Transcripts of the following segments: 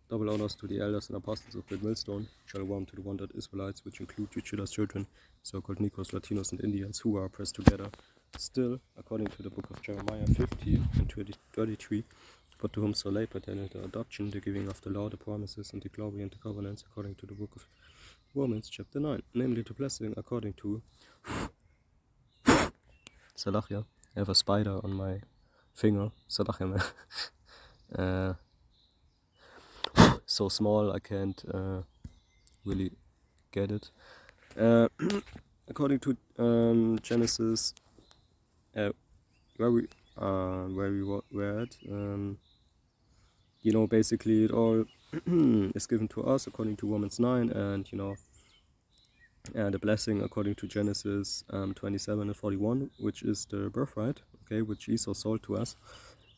Double honors to the elders and apostles of Great Millstone. Shalom to the wandered Israelites, which include Judas' children, so-called Nikos, Latinos, and Indians, who are pressed together. Still, according to the book of Jeremiah 50 and 33, but to whom so late pertained the adoption, the giving of the law, the promises, and the glory and the covenants, according to the book of Romans chapter 9, namely the blessing according to Salachia. I have a spider on my finger. Salachia, man. So small I can't really get it. According to Genesis, where we were at, basically it all is given to us according to Romans 9, and the blessing according to Genesis 27 and 41, which is the birthright, okay, which Esau sold to us.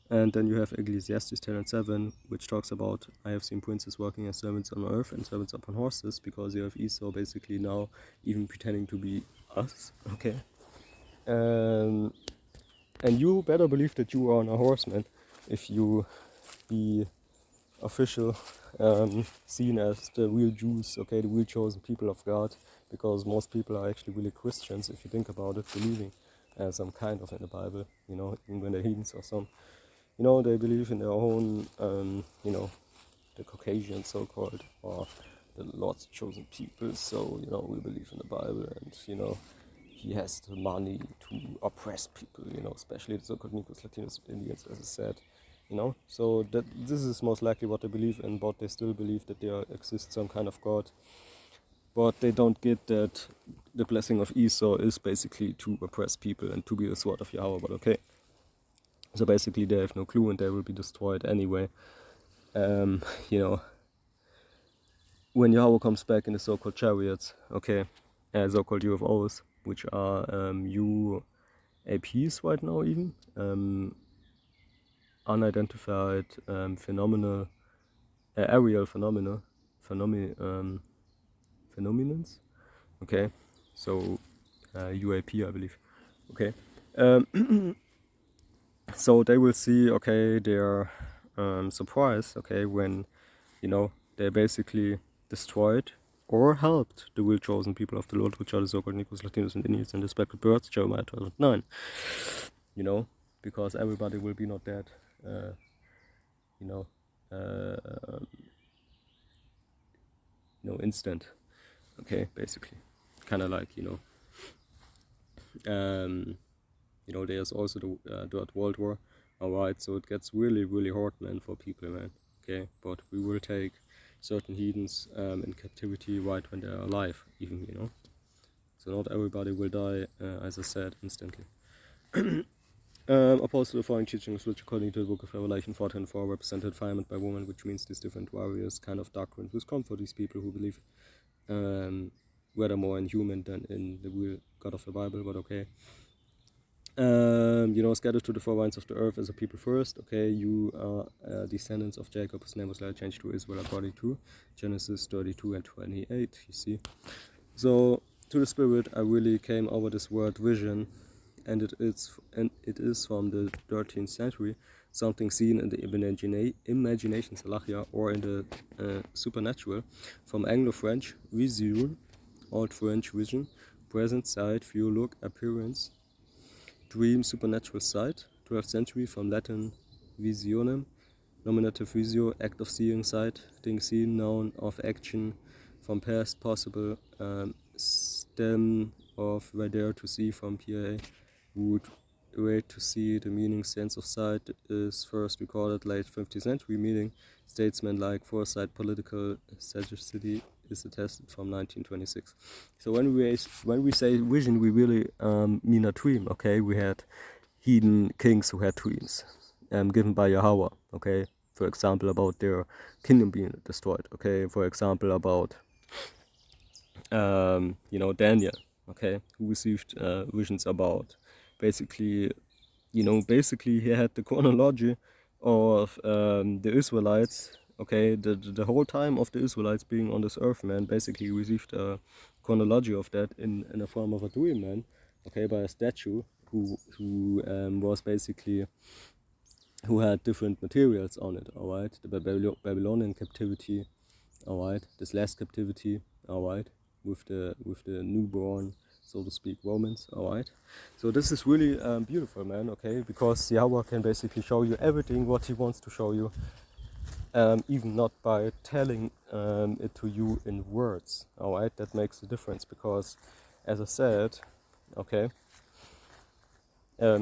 And then you have Ecclesiastes 10 and 7, which talks about, I have seen princes working as servants on earth and servants upon horses, because you have Esau basically now even pretending to be us, okay? And you better believe that you are on a horseman if you be official, seen as the real Jews, okay, the real chosen people of God, because most people are actually really Christians, if you think about it, believing some kind of in the Bible, even when they're heathens or some. They believe in their own, the Caucasian so-called, or the Lord's chosen people, so, we believe in the Bible, and, he has the money to oppress people, especially the so-called Nikos, Latinos, Indians, as I said, so that this is most likely what they believe in, but they still believe that there exists some kind of God, but they don't get that the blessing of Esau is basically to oppress people and to be the sword of Yahweh, but okay. So basically they have no clue and they will be destroyed anyway. When Yahweh comes back in the so-called chariots, okay, so-called UFOs, which are UAPs right now even, unidentified phenomenal, aerial phenomenons, okay, so UAP I believe, okay. So they will see, okay, their surprise, okay, when, they basically destroyed or helped the real chosen people of the Lord, which are the so-called Nikos, Latinos, and Indians, and the speckled birds, Jeremiah 12:9, because everybody will be not dead, instant, okay, basically, kind of like, there's also the Third World War. Alright, so it gets really, really hard, man, for people, man. Okay, but we will take certain heathens in captivity right when they're alive, even, So not everybody will die, as I said, instantly. Opposed to the following teachings, which according to the book of Revelation 14:4 represent defilement by woman, which means these different various kind of doctrines, which come for these people who believe rather more in human than in the real God of the Bible, but okay. Scattered to the four winds of the earth as a people first, okay, you are descendants of Jacob, whose name was later changed to Israel according to Genesis 32 and 28, you see. So, to the Spirit, I really came over this word vision, and it is from the 13th century, something seen in the imagination, Salachia, or in the supernatural, from Anglo-French, visual, Old French vision, present sight, view, look, appearance, dream, supernatural sight, 12th century, from Latin visionem, nominative visio, act of seeing, sight, thing seen, noun of action, from past, possible, stem of radar, to see, from PA, would wait to see, the meaning, sense of sight is first recorded late 15th century, meaning statesmen like foresight, political sagacity is attested from 1926. So when we say vision, we really mean a dream, okay? We had heathen kings who had dreams given by Yahweh, okay? For example, about their kingdom being destroyed, okay? For example, about Daniel, okay, who received visions about basically he had the chronology of the Israelites, okay, the whole time of the Israelites being on this earth, man. Basically he received a chronology of that in the form of a dream, man, okay, by a statue who was basically who had different materials on it, all right? The Babylonian captivity, all right? This last captivity, all right? With the newborn, so to speak, Romans, all right? So this is really beautiful, man, okay? Because Yahweh can basically show you everything what he wants to show you, even not by telling it to you in words, all right? That makes a difference because, as I said, okay,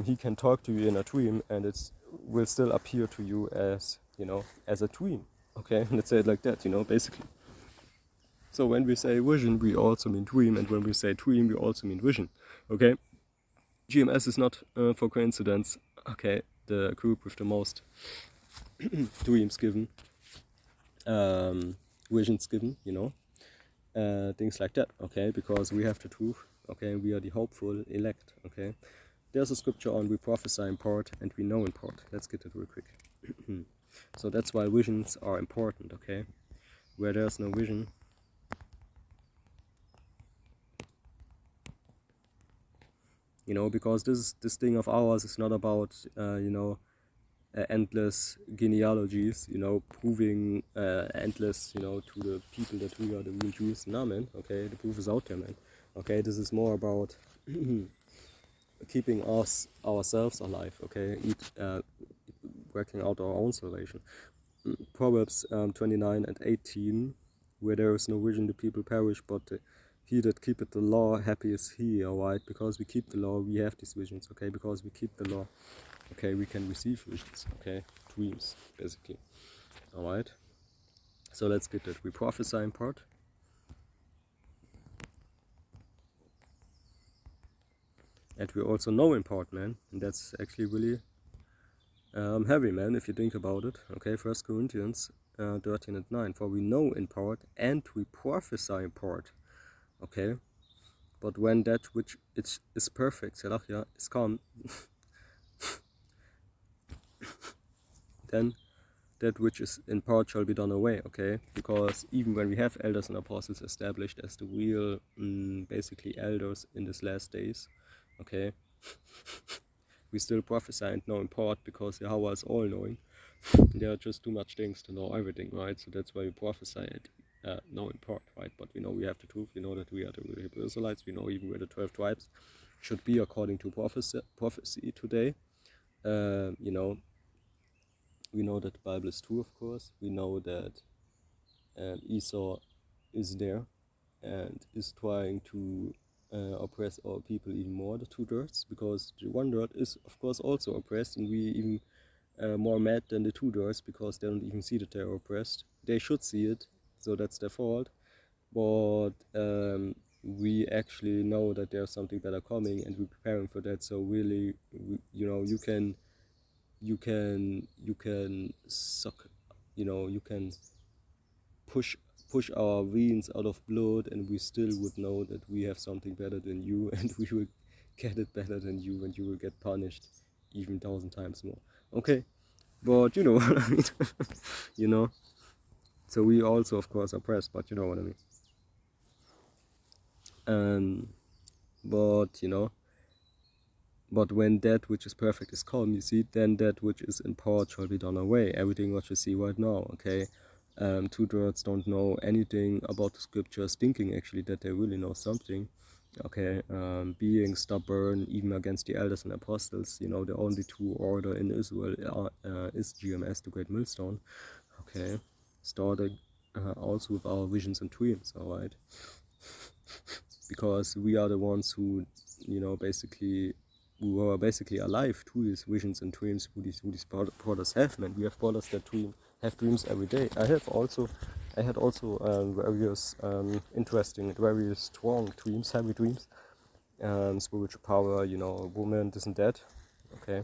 he can talk to you in a dream and it will still appear to you as, you know, as a dream, okay? Let's say it like that, you know, basically. So when we say vision, we also mean dream, and when we say dream, we also mean vision, okay? GMS is not for coincidence, okay, the group with the most dreams given, visions given, you know, things like that, okay? Because we have the truth, okay? We are the hopeful elect, okay? There's a scripture on we prophesy in part and we know in part. Let's get it real quick. So that's why visions are important, okay? Where there's no vision, you know, because this thing of ours is not about, you know, endless genealogies, you know, proving endless, you know, to the people that we are the real Jews. Nah, man, okay? The proof is out there, man. Okay, this is more about keeping ourselves alive, okay? Working out our own salvation. Proverbs 29 and 18, where there is no vision, the people perish, but he that keepeth the law, happy is he, alright? Because we keep the law, we have these visions, okay? Because we keep the law, okay, we can receive visions, okay? Dreams, basically, alright? So let's get it. We prophesy in part. And we also know in part, man. And that's actually really heavy, man, if you think about it. Okay, 1 Corinthians 13 and 9. For we know in part and we prophesy in part. Okay, but when that which is perfect, Selachia, is come, then that which is in part shall be done away, okay? Because even when we have elders and apostles established as the real, basically, elders in these last days, okay, we still prophesy and know in part because Yahweh is all-knowing. There are just too much things to know everything, right? So that's why we prophesy it, know in part, right? But we know we have the truth, we know that we are the real Hebrew Israelites, we know even where the 12 tribes should be according to prophecy today. You know, we know that the Bible is true, of course. We know that Esau is there and is trying to oppress our people even more, the 2/3, because the 1/3 is, of course, also oppressed, and we even more mad than the 2/3 because they don't even see that they're oppressed. They should see it, so that's their fault. But we actually know that there's something better coming, and we're preparing for that. So really, you know, you can suck, you know, you can push our veins out of blood, and we still would know that we have something better than you, and we will get it better than you, and you will get punished even 1,000 times more. Okay, but you know what I mean. You know, so we also, of course, oppressed, but you know what I mean. But you know, but when that which is perfect is come, you see, then that which is in part shall be done away. Everything what you see right now, okay? 2/3 don't know anything about the scriptures, thinking actually that they really know something, okay? Being stubborn even against the elders and apostles. You know, the only true order in Israel is GMS, the Great Millstone, okay? Starting also with our visions and dreams, all right? Because we are the ones who, you know, basically, who are basically alive to these visions and dreams who these brothers have, man. We have brothers that have dreams every day. I had also various interesting, very strong dreams, heavy dreams, spiritual power, you know, woman, this and that, okay.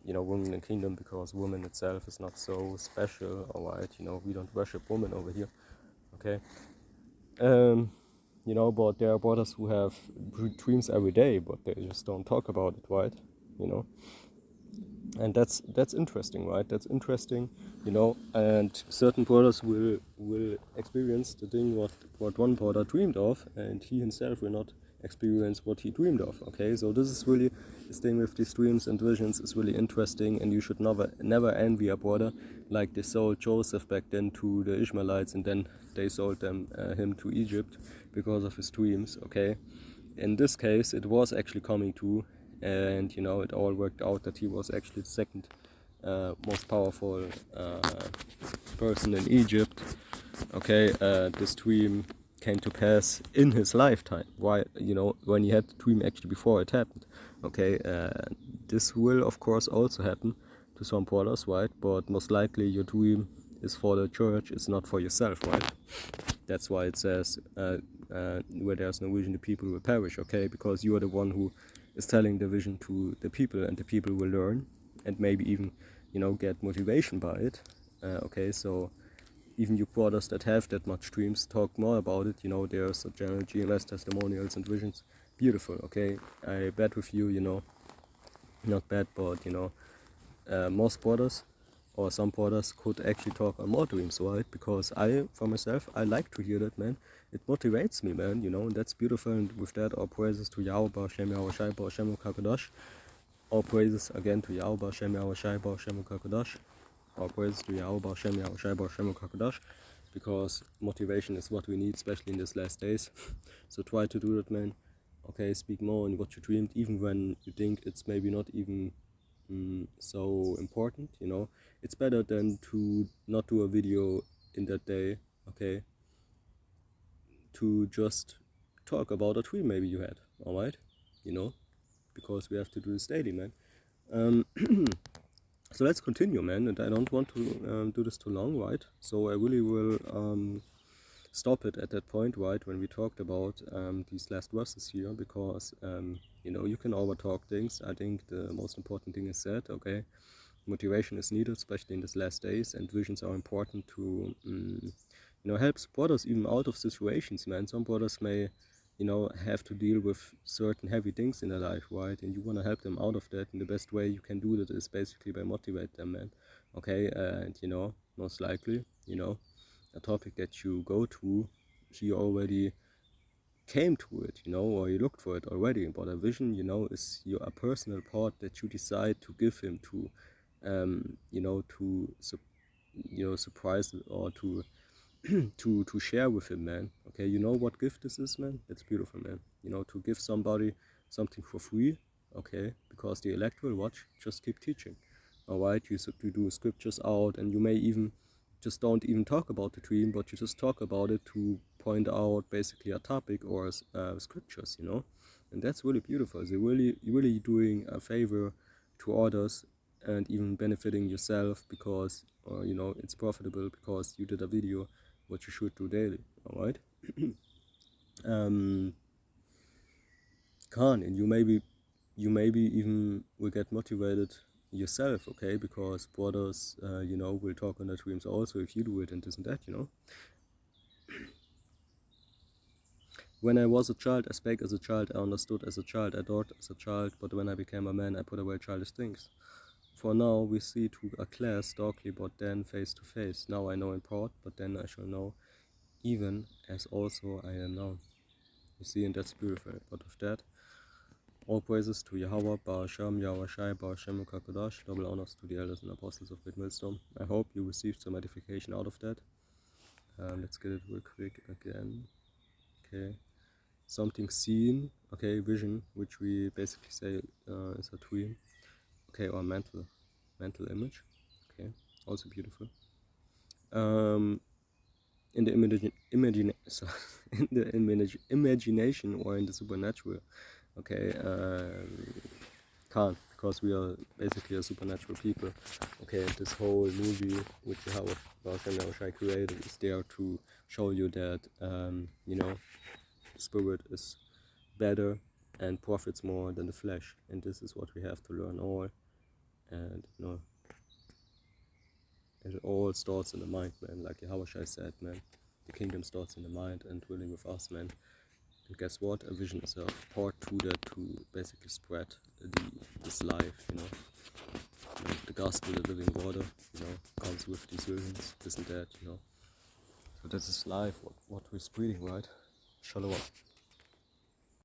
You know, woman in kingdom, because woman itself is not so special, alright, you know, we don't worship women over here, okay. You know, but there are brothers who have dreams every day, but they just don't talk about it, right? You know, and that's interesting, right? That's interesting, you know. And certain brothers will experience the thing what one brother dreamed of, and he himself will not experience what he dreamed of. Okay, so this is really, this thing with these dreams and visions is really interesting, and you should never envy a brother like they sold Joseph back then to the Ishmaelites, and then they sold him to Egypt because of his dreams. Okay, in this case it was actually coming to, and you know, it all worked out that he was actually the second most powerful person in Egypt. Okay, this dream came to pass in his lifetime. Why, you know, when he had the dream actually before it happened. Okay, this will of course also happen to some brothers, right? But most likely your dream is for the church, it's not for yourself, right? That's why it says where there's no vision the people will perish. Okay, because you are the one who is telling the vision to the people, and the people will learn and maybe even, you know, get motivation by it. Okay, so even you brothers that have that much dreams, talk more about it. You know, there's a general GMS testimonials and visions. Beautiful. Okay, I bet with you, you know, not bad, but you know, most brothers or some brothers could actually talk on more dreams, right? Because I, for myself, I like to hear that, man. It motivates me, man, you know, and that's beautiful. And with that, all praises to Yahweh, Shem Yahweh Shai, Bar Shem Kakodash. All praises again to Yahweh, Shem Yahweh Shai, Bar Shem Kakodash. All praises to Yahweh, Shem Yahweh Shai, Bar Shem Kakodash. Because motivation is what we need, especially in these last days. So try to do that, man. Okay, speak more on what you dreamed, even when you think it's maybe not even so important, you know. It's better than to not do a video in that day, okay, to just talk about a dream maybe you had, alright, you know, because we have to do this daily, man. So let's continue, man, and I don't want to do this too long, right? So I really will stop it at that point, right, when we talked about these last verses here, because you know, you can overtalk things. I think the most important thing is said. Okay, motivation is needed, especially in these last days, and visions are important to you know, help brothers even out of situations, man. Some brothers may, you know, have to deal with certain heavy things in their life, right, and you want to help them out of that, and the best way you can do that is basically by motivate them, man. Okay, and you know, most likely, you know, a topic that you go to, you already came to it, you know, or you looked for it already. But a vision, you know, is a personal part that you decide to give him to, you know, to surprise or to to share with him, man. Okay, you know what gift this is, man? It's beautiful, man. You know, to give somebody something for free, okay, because the elect will watch, just keep teaching. Alright, you do scriptures out, and you may even just don't even talk about the dream, but you just talk about it to point out basically a topic or scriptures, you know, and that's really beautiful. So really doing a favor to others and even benefiting yourself, because you know, it's profitable because you did a video, what you should do daily. All right. And you maybe even will get motivated yourself, okay, because brothers you know, will talk on their dreams also if you do it, and this and that, you know. When I was a child, I spake as a child, I understood as a child, I thought as a child, but when I became a man, I put away childish things. For now we see to a class darkly, but then face to face. Now I know in part, but then I shall know, even as also I am known. You see, and that's beautiful. But with that, all praises to Yahweh, Bar Shem, Yahweh Shai, Bar Shem Kakodash. Double honors to the elders and apostles of Great Millstone. I hope you received some edification out of that. Let's get it real quick again. Okay, something seen. Okay, vision, which we basically say is a dream. Okay, or mental image. Okay, also beautiful. In the imagination or in the supernatural. Okay, can't, because we are basically a supernatural people. Okay, this whole movie which Yahweh created is there to show you that you know, spirit is better and profits more than the flesh, and this is what we have to learn all. And you know, it all starts in the mind, man. Like Yahweh said, man, the kingdom starts in the mind and dwelling with us, man. And guess what? A vision is a part to that, to basically spread this life, you know. Like the gospel, the living water, you know, comes with these visions, this and that, you know. So this is life, what we're spreading, right? Shalom.